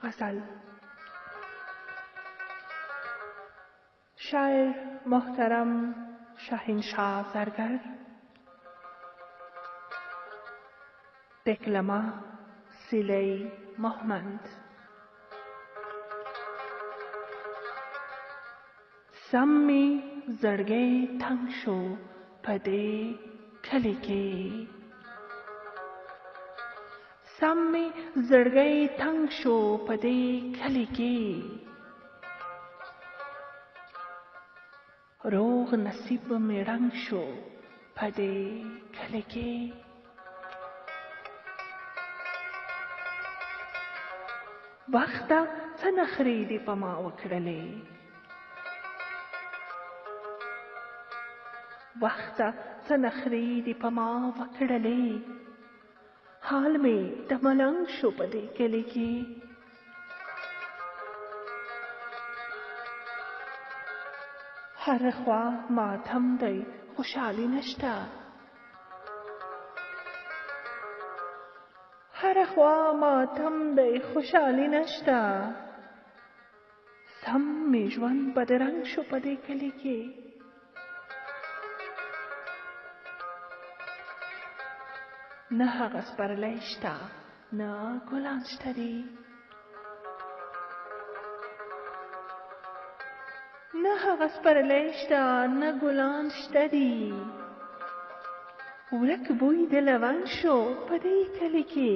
غزل. شاعر محترم شاهینشاه زرگر، دکلمه سیلی محمد. سمی زړګی تنگ شو پدې کلی کې، سمی زړګی تنگ شو پدې کلی کې، روغ نصیب مې ړنګ شو پدې کلی کې. وخته څه نخرې دې په ما وکړلې، وخته څه نخرې دې په ما وکړلې، حال مې د ملنګ شو پدې کلی کې. هر خوا ماتم دی خوشحالي نشته، هر خوا ماتم دی خوشحالي نشته، سم می ژوند بدرنګ شو پدې کلی کې. نه هغه سپرلی شته نه ګلان شته دي، نه هغه سپرلی شته نه ګلان شته دي، ورک بوی د لونګ شو پدې کلی کې.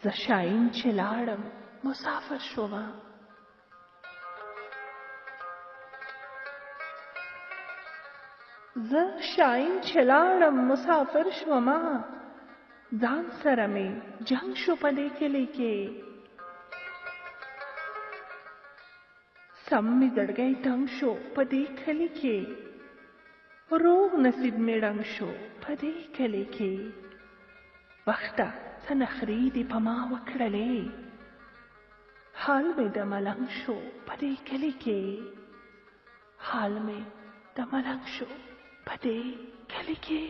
زه شاهین چې لاړم مسافر شومه، زه شاهین چې لاړم مسافر شومه، ځان سره مې جنګ شو پدې کلی کې. سم مې زړګی تنګ شو پدې کلی کې، روغ نصیب مې ړنګ شو پدې کلی کې. وخته څه نخرې دې په ما وکړلې، حال مې د ملنګ شو پدې کلی کې، حال مې د ملنګ شو پدې کلی کې.